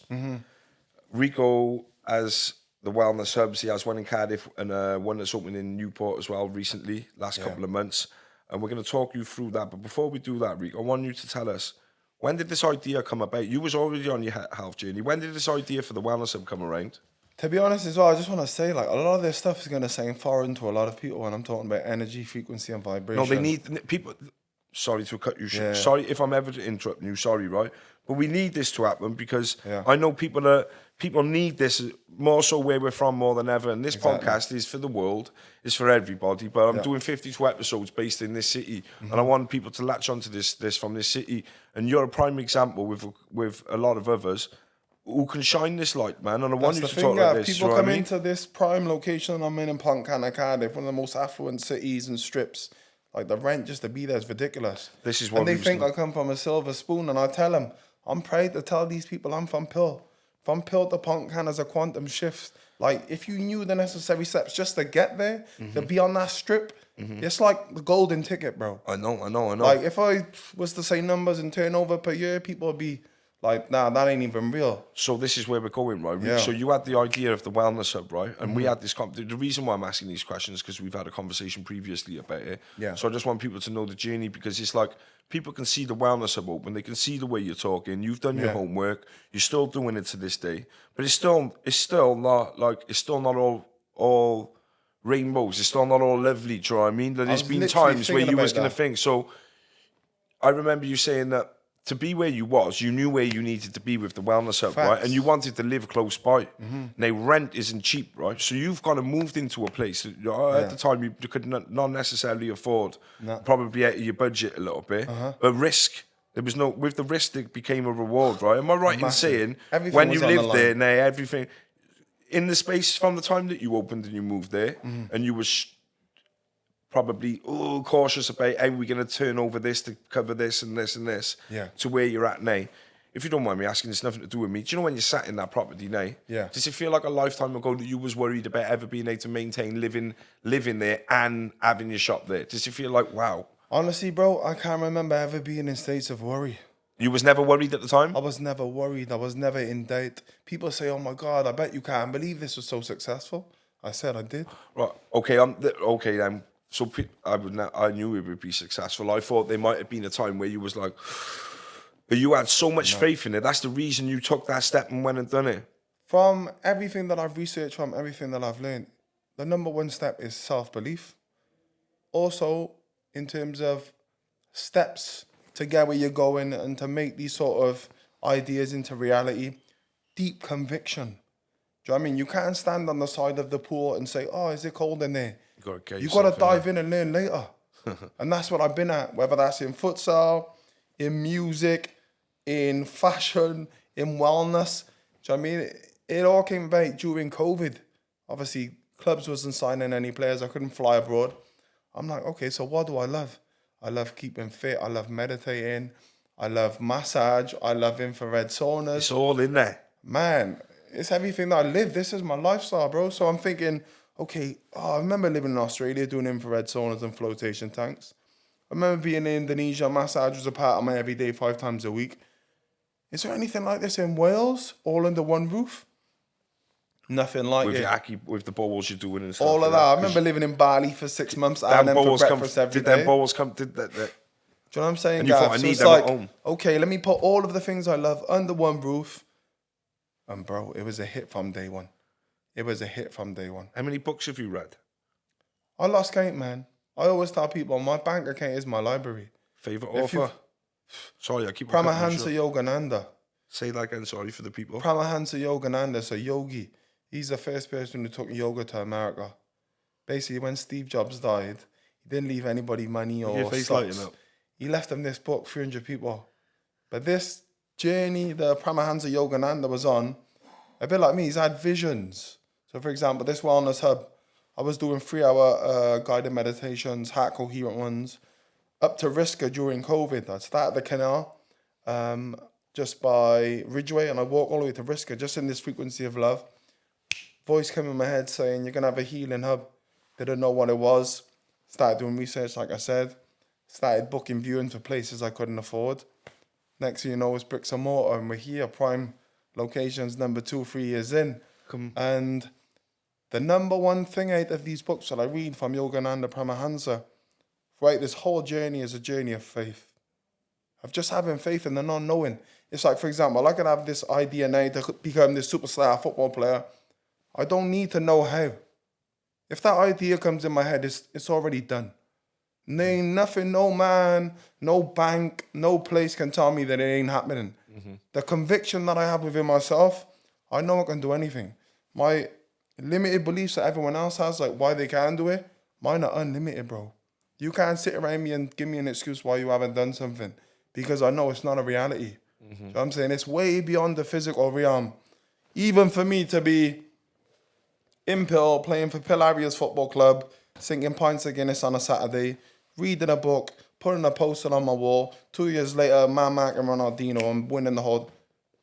Speaker 1: Rico has the wellness hubs. He has one in Cardiff and one that's opening in Newport as well recently, last couple of months. And we're going to talk you through that. But before we do that, Rico, I want you to tell us, when did this idea come about? You was already on your health journey. When did this idea for the wellness hub come around?
Speaker 2: To be honest as well, I just want to say, like, a lot of this stuff is going to sound foreign to a lot of people when I'm talking about energy, frequency, and vibration.
Speaker 1: No, they need people. Sorry to cut you short. Sorry if I'm ever interrupting you. Sorry, right? But we need this to happen because I know people need this more so where we're from more than ever. And this podcast is for the world, it's for everybody. But I'm doing 52 episodes based in this city, and I want people to latch onto this from this city. And you're a prime example with a lot of others who can shine this light, man. And I want you to talk like this.
Speaker 2: People come into this prime location I'm in Pontcanna, Cardiff, one of the most affluent cities and strips. Like, the rent just to be there is ridiculous.
Speaker 1: This is what
Speaker 2: and they think I come from a silver spoon, and I tell them, I'm proud to tell these people I'm from Pill. From Pill to Pontcanna is a quantum shift. Like, if you knew the necessary steps just to get there, to be on that strip, it's like the golden ticket, bro.
Speaker 1: I know.
Speaker 2: Like, if I was to say numbers and turnover per year, people would be like, nah, that ain't even real.
Speaker 1: So this is where we're going, right?
Speaker 2: Yeah.
Speaker 1: So you had the idea of the wellness hub, right? And we had this... the reason why I'm asking these questions is because we've had a conversation previously about it.
Speaker 2: Yeah.
Speaker 1: So I just want people to know the journey, because it's like, people can see the wellness hub open, they can see the way you're talking, you've done your homework, you're still doing it to this day, but it's still not all rainbows, it's still not all lovely, do you know what I mean? There's been times where you was going to think, so I remember you saying that to be where you was, you knew where you needed to be with the wellness hub, right? And you wanted to live close by. Now, rent isn't cheap, right? So you've kind of moved into a place that at the time you could not necessarily afford, probably out of your budget a little bit, but risk. There was no, with the risk, it became a reward, right? Am I right in saying, everything when you lived there, now everything, in the space from the time that you opened and you moved there, and you was probably cautious about how we're going to turn over this to cover this and this and this, to where you're at now. If you don't mind me asking, it's nothing to do with me. Do you know when you sat in that property now?
Speaker 2: Yeah.
Speaker 1: Does it feel like a lifetime ago that you was worried about ever being able to maintain living there and having your shop there? Does it feel like, wow?
Speaker 2: Honestly, bro, I can't remember ever being in states of worry.
Speaker 1: You was never worried at the time?
Speaker 2: I was never worried. I was never in doubt. People say, "Oh my God, I bet you can't believe this was so successful." I said I did.
Speaker 1: Right. Okay. Okay then. So I knew it would be successful. I thought there might have been a time where you was like, but you had so much faith in it. That's the reason you took that step and went and done it.
Speaker 2: From everything that I've researched, from everything that I've learned, the number one step is self-belief. Also, in terms of steps to get where you're going and to make these sort of ideas into reality, deep conviction. Do you know what I mean? You can't stand on the side of the pool and say, "Oh, is it cold in there?" You got to dive in and learn later. And that's what I've been at, whether that's in futsal, in music, in fashion, in wellness. Do you know what I mean? It all came about during COVID. Obviously, clubs wasn't signing any players. I couldn't fly abroad. I'm like, okay, so what do I love? I love keeping fit. I love meditating. I love massage. I love infrared saunas.
Speaker 1: It's all in there.
Speaker 2: Man, it's everything that I live. This is my lifestyle, bro. So I'm thinking, okay, I remember living in Australia doing infrared saunas and flotation tanks. I remember being in Indonesia. Massage was a part of my everyday 5 times a week. Is there anything like this in Wales, all under one roof? Nothing like it.
Speaker 1: With the bowls you're doing and stuff.
Speaker 2: All of that. I remember living in Bali for 6 months and then for breakfast every day.
Speaker 1: Did them bowls come? Do you know
Speaker 2: what I'm saying,
Speaker 1: and you thought, I need them at home.
Speaker 2: Okay, let me put all of the things I love under one roof. And bro, it was a hit from day one. It was a hit from day one.
Speaker 1: How many books have you read?
Speaker 2: I lost count, man. I always tell people my bank account is my library.
Speaker 1: Favorite author? Sorry, I keep
Speaker 2: Paramahansa Yogananda.
Speaker 1: Say that again, sorry for the people.
Speaker 2: Paramahansa Yogananda, so yogi. He's the first person who took yoga to America. Basically, when Steve Jobs died, he didn't leave anybody money or stocks. He left them this book, 300 people. But this journey that Paramahansa Yogananda was on, a bit like me, he's had visions. So, for example, this wellness hub, I was doing 3-hour guided meditations, heart coherent ones, up to Riska during COVID. I started the canal just by Ridgeway, and I walked all the way to Riska, just in this frequency of love. Voice came in my head saying, "You're going to have a healing hub." Didn't know what it was. Started doing research, like I said. Started booking viewings for places I couldn't afford. Next thing you know, it's bricks and mortar, and we're here, prime locations, number 2, 3 years in. And the number one thing out of these books that I read from Yogananda Paramahansa, right, this whole journey is a journey of faith. Of just having faith in the non-knowing. It's like, for example, I could have this idea now to become this superstar football player. I don't need to know how. If that idea comes in my head, it's already done. There ain't nothing, no man, no bank, no place can tell me that it ain't happening. Mm-hmm. The conviction that I have within myself, I know I can do anything. My limited beliefs that everyone else has, like why they can do it, mine are unlimited, bro. You can't sit around me and give me an excuse why you haven't done something, because I know it's not a reality. Mm-hmm. You know what I'm saying? It's way beyond the physical realm. Even for me to be in Pill, playing for Pillaria's football club, sinking pints of Guinness on a Saturday, reading a book, putting a poster on my wall, 2 years later, man marking Ronaldinho and winning the whole...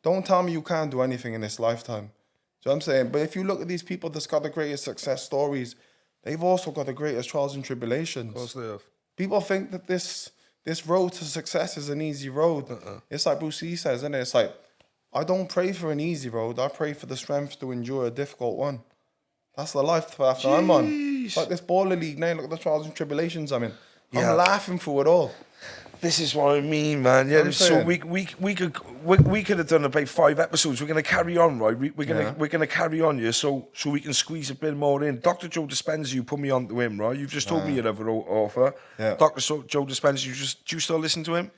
Speaker 2: Don't tell me you can't do anything in this lifetime. Do you know what I'm saying? But if you look at these people that's got the greatest success stories, they've also got the greatest trials and tribulations.
Speaker 1: Of course they have.
Speaker 2: People think that this road to success is an easy road. It's like Bruce Lee says, isn't it? It's like, I don't pray for an easy road. I pray for the strength to endure a difficult one. That's the life path that I'm on. It's like this baller league now, look at the trials and tribulations I'm in. I'm laughing through it all.
Speaker 1: This is what I mean, man. Yeah, so we could have done about 5 episodes. We're gonna carry on, right? We're gonna carry on, yeah. So we can squeeze a bit more in. Dr. Joe Dispenza, you put me on to him, right? You've just told me you're another author. Yeah. Dr. Joe Dispenza, do you still listen to him?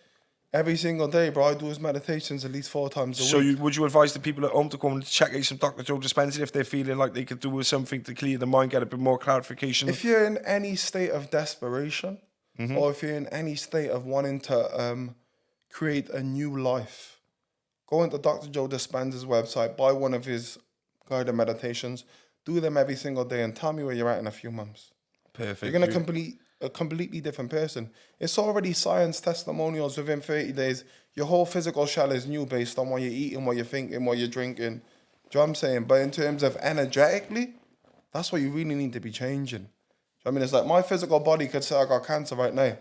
Speaker 2: Every single day, bro. I do his meditations at least 4 times a week.
Speaker 1: So would you advise the people at home to come and check out some Dr. Joe Dispenza if they're feeling like they could do with something to clear their mind, get a bit more clarification?
Speaker 2: If you're in any state of desperation, or if you're in any state of wanting to create a new life, go into Dr. Joe Dispenza's website, buy one of his guided meditations, do them every single day, and tell me where you're at in a few months.
Speaker 1: Perfect.
Speaker 2: You're going to complete a completely different person. It's already science testimonials within 30 days. Your whole physical shell is new based on what you're eating, what you're thinking, what you're drinking. Do you know what I'm saying? But in terms of energetically, that's what you really need to be changing. I mean, it's like my physical body could say I got cancer right now.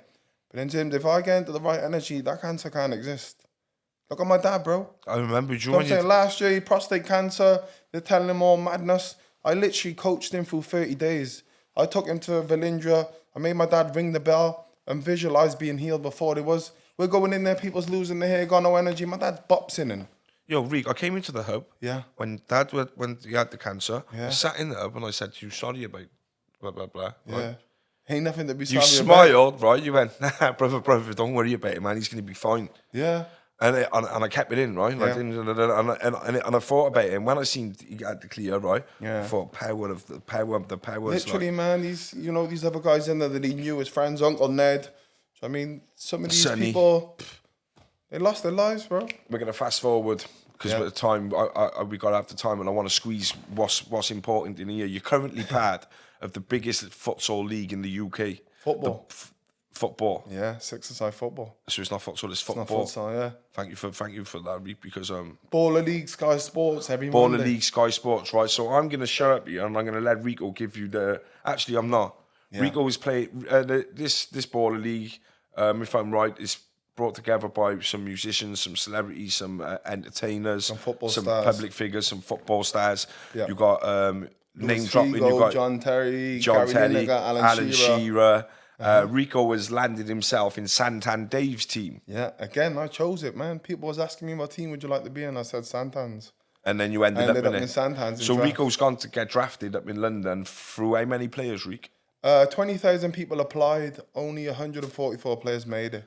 Speaker 2: But in terms, if I get into the right energy, that cancer can't exist. Look at my dad, bro.
Speaker 1: I remember you.
Speaker 2: I'm saying last year, prostate cancer, they're telling him all madness. I literally coached him through 30 days. I took him to Valindra. I made my dad ring the bell and visualize being healed before it was. We're going in there, people's losing their hair, got no energy. My dad's boxing in.
Speaker 1: Yo, Rick, I came into the hub.
Speaker 2: Yeah.
Speaker 1: When when he had the cancer, I sat in the hub and I said to you, sorry about blah, blah, blah.
Speaker 2: Yeah.
Speaker 1: Right?
Speaker 2: Ain't nothing to be
Speaker 1: You
Speaker 2: sorry about.
Speaker 1: smiled, right? You went, nah, brother, don't worry about it, man. He's going to be fine.
Speaker 2: Yeah.
Speaker 1: And I kept it in, right?
Speaker 2: Yeah.
Speaker 1: And I thought about it. And when I seen he had the clear, right?
Speaker 2: Yeah.
Speaker 1: I thought the power.
Speaker 2: Literally, man, these other guys in there that he knew, his friends, Uncle Ned. I mean, some of these people, they lost their lives, bro.
Speaker 1: We're going to fast forward because at the time, we got to have the time, and I want to squeeze what's important in here. You're currently part of the biggest futsal league in the UK.
Speaker 2: Football.
Speaker 1: Football.
Speaker 2: Yeah, six-a-side football.
Speaker 1: So it's not futsal, it's football.
Speaker 2: It's not futsal, yeah.
Speaker 1: Thank you for that, Reek, because
Speaker 2: Baller League, Sky Sports, every Monday.
Speaker 1: Baller League, Sky Sports, right? So I'm going to shut up here and I'm going to let Rico give you the... Actually, I'm not. Yeah. Rico is playing... this Baller League, if I'm right, is brought together by some musicians, some celebrities, some entertainers, some
Speaker 2: stars.
Speaker 1: Public figures, some football stars. Yeah. You got name
Speaker 2: Figo,
Speaker 1: dropping. You got
Speaker 2: John Terry, Alan
Speaker 1: Shearer. Rico has landed himself in Santan Dave's team.
Speaker 2: Yeah, again, I chose it, man. People was asking me what team would you like to be in. I said Santan's.
Speaker 1: And then you ended up in
Speaker 2: Santan's.
Speaker 1: So Rico's gone to get drafted up in London through how many players, Rick?
Speaker 2: 20,000 people applied. Only 144 players made it.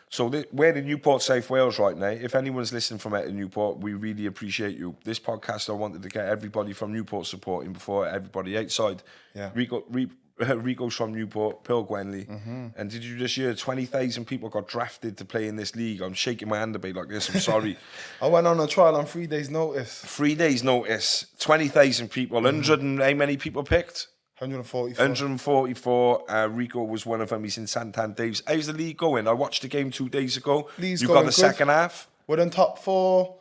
Speaker 1: So we're in Newport, South Wales right now. If anyone's listening from out in Newport, we really appreciate you. This podcast, I wanted to get everybody from Newport supporting before everybody outside. Yeah. Rico's from Newport, Pearl Gwenley. Mm-hmm. And did you just hear 20,000 people got drafted to play in this league? I'm shaking my hand a bit like this, I'm sorry.
Speaker 2: I went on a trial on 3 days' notice.
Speaker 1: 3 days' notice, 20,000 people, 100 and how many people picked?
Speaker 2: 144.
Speaker 1: Rico was one of them. He's in Santan Dave's. How's the league going? I watched the game 2 days ago.
Speaker 2: League's
Speaker 1: you got the second half?
Speaker 2: We're in top 4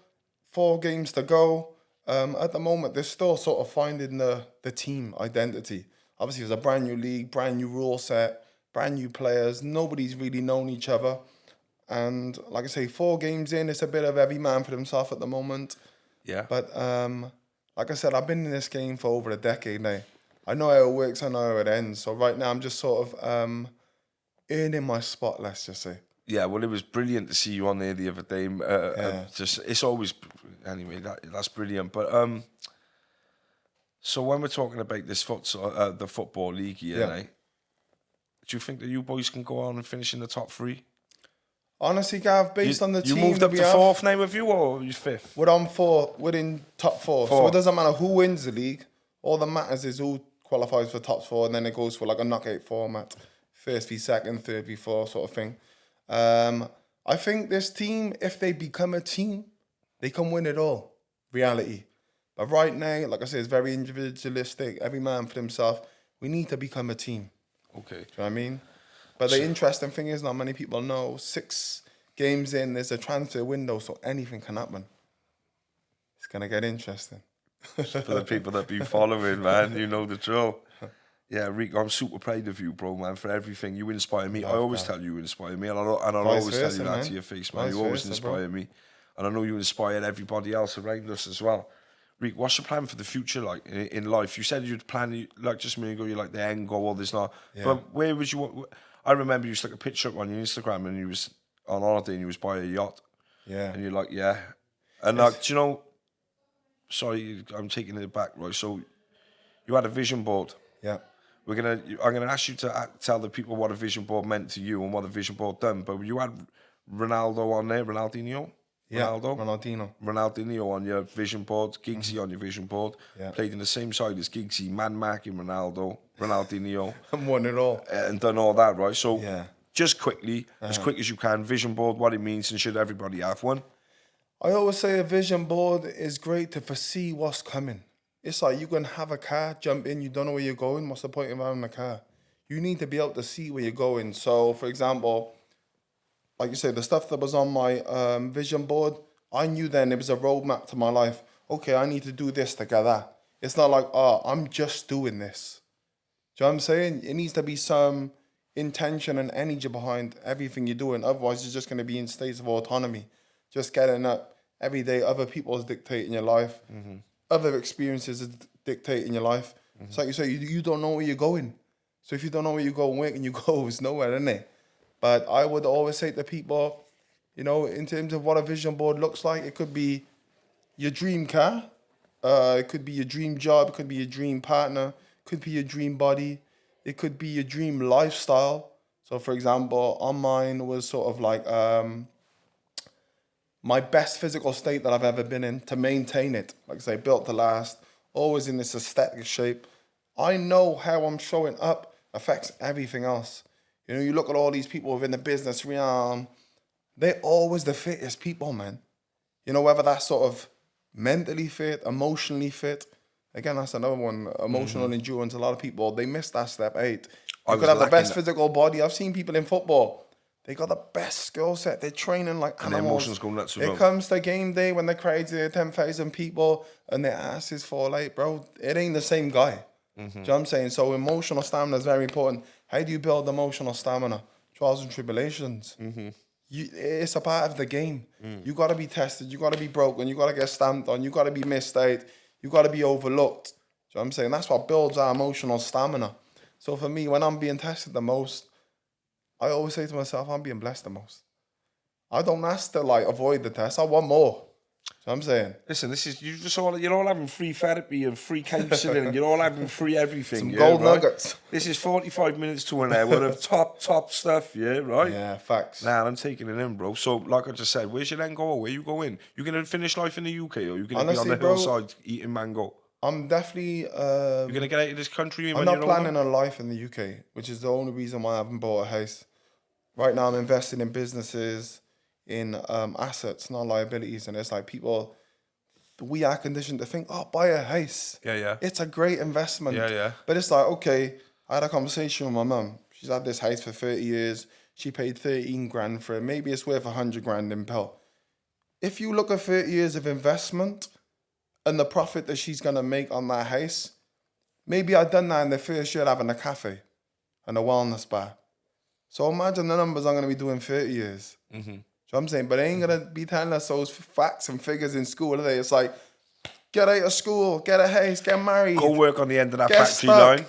Speaker 2: games to go. At the moment, they're still sort of finding the team identity. Obviously, it was a brand new league, brand new rule set, brand new players. Nobody's really known each other. And like I say, 4 games in, it's a bit of every man for himself at the moment.
Speaker 1: Yeah.
Speaker 2: But like I said, I've been in this game for over a decade now. I know how it works, I know how it ends. So right now, I'm just sort of earning my spot, let's just say.
Speaker 1: Yeah, well, it was brilliant to see you on there the other day. It's always... Anyway, that's brilliant. But... So when we're talking about this the football league here, do you think that you boys can go on and finish in the top 3?
Speaker 2: Honestly, Gav, based on the team,
Speaker 1: you moved up to 4th now with you, or you 5th?
Speaker 2: We're on 4. We're in top 4. So it doesn't matter who wins the league. All that matters is who qualifies for top 4, and then it goes for like a knockout format, 1st v 2nd, 3rd v 4 sort of thing. I think this team, if they become a team, they can win it all. Reality. But right now, like I said, it's very individualistic. Every man for himself. We need to become a team.
Speaker 1: Okay.
Speaker 2: Do you know what I mean? But the interesting thing is, not many people know, 6 games in, there's a transfer window, so anything can happen. It's going to get interesting.
Speaker 1: For the people that be following, man, you know the drill. Yeah, Rico, I'm super proud of you, bro, man, for everything. You inspire me. I always tell you inspire me, and I'll always tell you that to your face, man. You always inspire me. And I know you inspire everybody else around us as well. Rick, what's your plan for the future, like, in life? You said you'd plan, like, just a minute ago, you're like, the end goal, there's not. Yeah. But where was you... I remember you stuck a picture up on your Instagram and you was on holiday and you was by a yacht. Yeah. And you're like, yeah. And, like, do you know... Sorry, I'm taking it back, right? So, you had a vision board. Yeah. I'm gonna ask you to tell the people what a vision board meant to you and what a vision board done. But you had Ronaldo on there, Ronaldinho.
Speaker 2: Yeah, Ronaldinho
Speaker 1: on your vision board, Giggsy on your vision board. Yeah. Played in the same side as Giggsy, man marking Ronaldinho.
Speaker 2: And won it all.
Speaker 1: And done all that, right? So, just quickly, as quick as you can, vision board, what it means, and should everybody have one?
Speaker 2: I always say a vision board is great to foresee what's coming. It's like you can have a car, jump in, you don't know where you're going. What's the point of having a car? You need to be able to see where you're going. So, for example, like you say, the stuff that was on my vision board, I knew then it was a roadmap to my life. Okay, I need to do this to get that. It's not like, I'm just doing this. Do you know what I'm saying? It needs to be some intention and energy behind everything you're doing. Otherwise, you're just going to be in states of autonomy, just getting up every day. Other people is dictating your life. Other experiences is dictating your life. It's like you say, you don't know where you're going. So if you don't know where you're going, where can you go? It's nowhere, isn't it? But I would always say to people, you know, in terms of what a vision board looks like, it could be your dream car, it could be your dream job, it could be your dream partner, it could be your dream body, it could be your dream lifestyle. So for example, on mine was sort of like my best physical state that I've ever been in, to maintain it. Like I say, built to last, always in this aesthetic shape. I know how I'm showing up affects everything else. You know, you look at all these people within the business realm, they're always the fittest people, man. You know, whether that's sort of mentally fit, emotionally fit. Again, that's another one, emotional endurance. A lot of people, they miss that step 8. You could have the best physical body. I've seen people in football, they got the best skill set. They're training like animals.
Speaker 1: And their emotions go nuts as well.
Speaker 2: It comes to game day when they're crazy, 10,000 people, and their asses fall out, bro. It ain't the same guy. Do you know what I'm saying? So emotional stamina is very important. How do you build emotional stamina? Trials and tribulations. It's a part of the game. You got to be tested. You got to be broken. You got to get stamped on. You got to be missed out. You got to be overlooked. Do you know what I'm saying? That's what builds our emotional stamina. So for me, when I'm being tested the most, I always say to myself, I'm being blessed the most. I don't ask to like avoid the test. I want more. So I'm saying,
Speaker 1: listen, this is you're all having free therapy and free counselling and you're all having free everything.
Speaker 2: Some gold nuggets.
Speaker 1: This is 45 minutes to an hour of top stuff, yeah, right?
Speaker 2: Yeah, facts.
Speaker 1: Nah, I'm taking it in, bro. So, like I just said, where's your end goal? Where you going? You gonna finish life in the UK, or you gonna be on the hillside eating mango?
Speaker 2: I'm definitely.
Speaker 1: You're gonna get out of this country.
Speaker 2: I'm not planning a life in the UK, which is the only reason why I haven't bought a house. Right now, I'm investing in businesses, in assets, not liabilities, and it's like people. We are conditioned to think, oh, buy a house.
Speaker 1: Yeah.
Speaker 2: It's a great investment.
Speaker 1: Yeah.
Speaker 2: But it's like, okay, I had a conversation with my mum. She's had this house for 30 years. She paid 13 grand for it. Maybe it's worth 100 grand in Pell. If you look at 30 years of investment and the profit that she's going to make on that house, maybe I've done that in the first year having a cafe and a wellness bar. So imagine the numbers I'm going to be doing 30 years. So I'm saying, but they ain't going to be telling us those facts and figures in school, are they? It's like, get out of school, get a house, get married.
Speaker 1: Go work on the end of that factory line.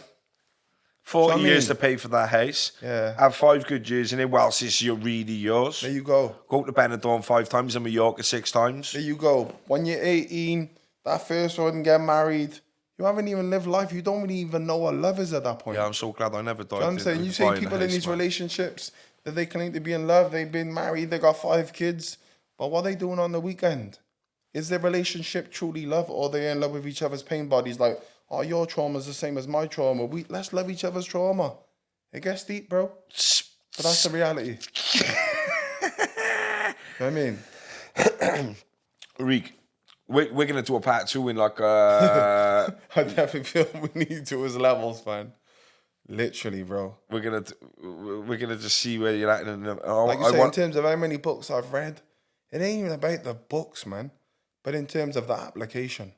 Speaker 1: 40
Speaker 2: so
Speaker 1: years to pay for that house.
Speaker 2: Yeah.
Speaker 1: Have 5 good years in it whilst it's really yours.
Speaker 2: There you go.
Speaker 1: Go to Benidorm 5 times and Mallorca 6 times.
Speaker 2: There you go. When you're 18, that first one, get married. You haven't even lived life. You don't really even know what love is at that point.
Speaker 1: Yeah, I'm so glad I never died.
Speaker 2: I'm saying, you see people in these relationships that they claim to be in love, they've been married, they got 5 kids, but what are they doing on the weekend? Is their relationship truly love, or are they in love with each other's pain bodies? Like, oh, your trauma is the same as my trauma. Let's love each other's trauma. It gets deep, bro. But that's the reality. You know what I mean?
Speaker 1: Rick, we're going to do a part 2 in like...
Speaker 2: I definitely feel we need to as levels, man. Literally, bro.
Speaker 1: We're gonna just see where you're at.
Speaker 2: Like you say, in terms of how many books I've read, it ain't even about the books, man. But in terms of the application,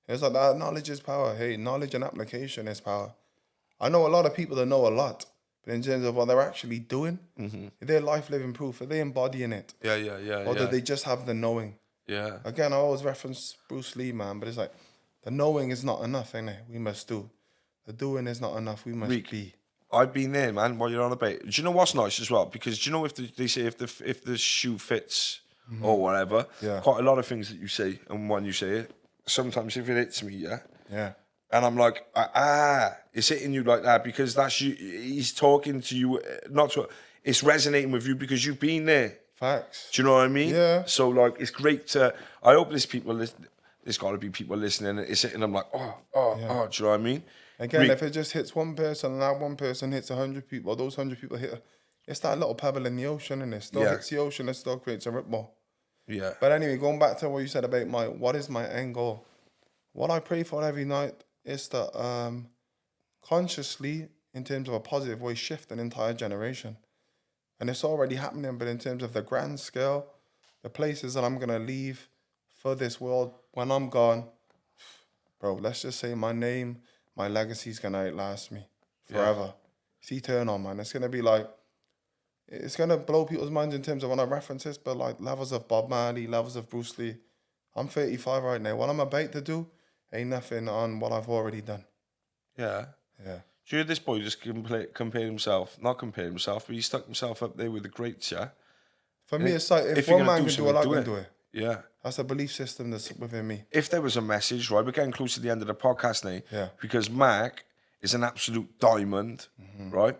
Speaker 2: it's like that knowledge is power. Hey, knowledge and application is power. I know a lot of people that know a lot, but in terms of what they're actually doing, their life living proof, are they embodying it?
Speaker 1: Yeah.
Speaker 2: Or do they just have the knowing?
Speaker 1: Yeah.
Speaker 2: Again, I always reference Bruce Lee, man, but it's like the knowing is not enough, innit? We must do. The doing is not enough. We must be.
Speaker 1: I've been there, man. While you're on about, do you know what's nice as well? Because do you know if they say if the shoe fits or whatever, quite a lot of things that you say and when you say it, sometimes if it hits me, and I'm like, it's hitting you like that because that's you. He's talking to you, it's resonating with you because you've been there.
Speaker 2: Facts.
Speaker 1: Do you know what I mean?
Speaker 2: Yeah.
Speaker 1: So like, it's great to. I hope there's people. There's got to be people listening. It's hitting them like, do you know what I mean?
Speaker 2: Again, if it just hits one person and that one person hits 100 people, those 100 people hit, it's that little pebble in the ocean, and it still hits the ocean, it still creates a ripple.
Speaker 1: Yeah.
Speaker 2: But anyway, going back to what you said about what is my end goal? What I pray for every night is that consciously, in terms of a positive way, shift an entire generation. And it's already happening, but in terms of the grand scale, the places that I'm going to leave for this world when I'm gone, bro, let's just say my name, my legacy is going to outlast me forever. see turn on, man. It's gonna be like, it's gonna blow people's minds in terms of when I reference this, but like levels of Bob Marley, levels of Bruce Lee. I'm 35 right now. What I'm about to do ain't nothing on what I've already done.
Speaker 1: Yeah.
Speaker 2: Yeah.
Speaker 1: Do you hear this boy just compare himself? Not compare himself, but he stuck himself up there with the greats, yeah?
Speaker 2: For me, it's like, if one man can do it, I can do it.
Speaker 1: Yeah.
Speaker 2: That's a belief system that's within me.
Speaker 1: If there was a message, right, we're getting close to the end of the podcast now.
Speaker 2: Yeah.
Speaker 1: Because Mac is an absolute diamond, right?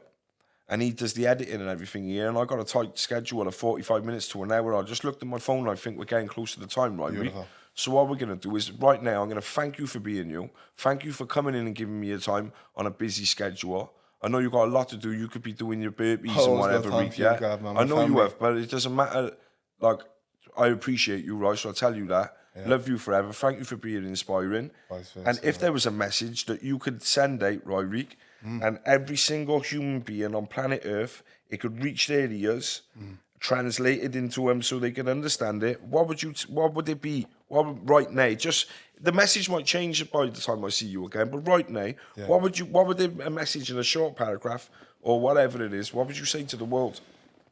Speaker 1: And he does the editing and everything here. And I got a tight schedule of 45 minutes to an hour. I just looked at my phone and I think we're getting close to the time, right?
Speaker 2: Beautiful.
Speaker 1: So what we're going to do is right now, I'm going to thank you for being you. Thank you for coming in and giving me your time on a busy schedule. I know you've got a lot to do. You could be doing your burpees and whatever. I know you have, but it doesn't matter. Like, I appreciate you, right? So I tell you that. Yeah. Love you forever. Thank you for being inspiring. And if there was a message that you could send out, right, Rick, and every single human being on planet Earth, it could reach their ears, translate it into them so they can understand it, what would it be? Right now, just the message might change by the time I see you again, but right now, what would a message in a short paragraph or whatever it is, what would you say to the world?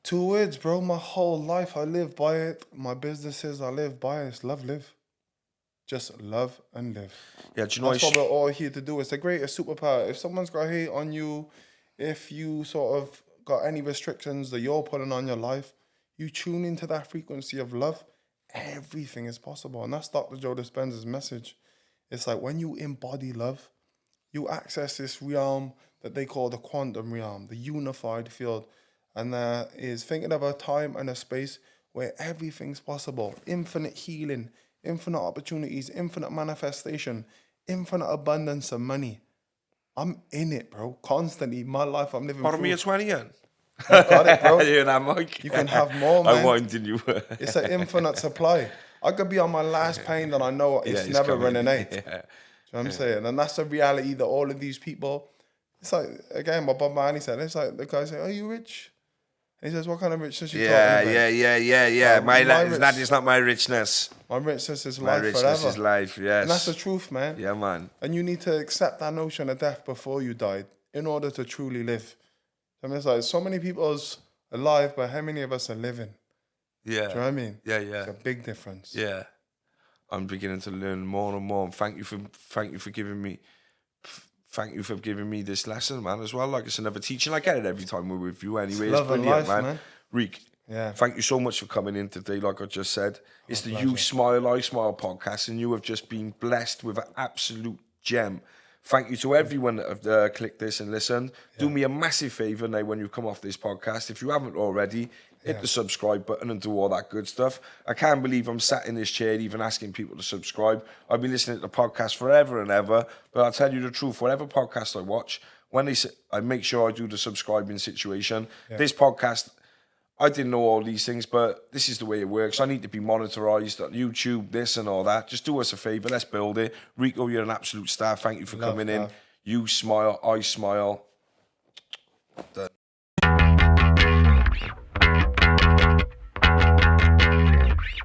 Speaker 2: 2 words, bro. My whole life, I live by it. My businesses, I live by it. It's love, live. Just love and live.
Speaker 1: Yeah, do you know
Speaker 2: that's what we're all here to do. It's the greatest superpower. If someone's got hate on you, if you sort of got any restrictions that you're putting on your life, you tune into that frequency of love, everything is possible. And that's Dr. Joe Dispenza's message. It's like when you embody love, you access this realm that they call the quantum realm, the unified field. And there is thinking of a time and a space where everything's possible. Infinite healing, infinite opportunities, infinite manifestation, infinite abundance of money. I'm in it, bro. Constantly. My life, I'm living
Speaker 1: Bottom of your 20 yen.
Speaker 2: I got it, bro.
Speaker 1: You that, Mike?
Speaker 2: You can have more, man.
Speaker 1: I'm winding you.
Speaker 2: It's an infinite supply. I could be on my last pain and I know it's never running out. Do you know what I'm saying? And that's the reality that all of these people, it's like, again, what Bob Marley said, it's like the guy saying, are you rich? He says, what kind of richness you talking about?
Speaker 1: Yeah. That is not my richness.
Speaker 2: My richness is life forever.
Speaker 1: My richness is life, yes.
Speaker 2: And that's the truth, man.
Speaker 1: Yeah, man.
Speaker 2: And you need to accept that notion of death before you died in order to truly live. I mean, it's like so many people's alive, but how many of us are living?
Speaker 1: Yeah.
Speaker 2: Do you know what I mean?
Speaker 1: Yeah.
Speaker 2: It's a big difference.
Speaker 1: Yeah. I'm beginning to learn more and more. And thank you for giving me this lesson, man, as well. Like, it's another teaching. I get it every time we're with you anyway. It's brilliant, life, man. Rick, thank you so much for coming in today, like I just said. It's the pleasure. You Smile, I Smile podcast, and you have just been blessed with an absolute gem. Thank you to everyone that have clicked this and listened. Do me a massive favour now when you come off this podcast. If you haven't already, hit the subscribe button and do all that good stuff. I can't believe I'm sat in this chair even asking people to subscribe. I've been listening to the podcast forever and ever, but I'll tell you the truth, whatever podcast I watch, when they say, I make sure I do the subscribing situation. This podcast, I didn't know all these things, but this is the way it works. I need to be monetized on YouTube, this and all that. Just do us a favour. Let's build it. Rico, you're an absolute star. Thank you for coming in. You Smile, I Smile.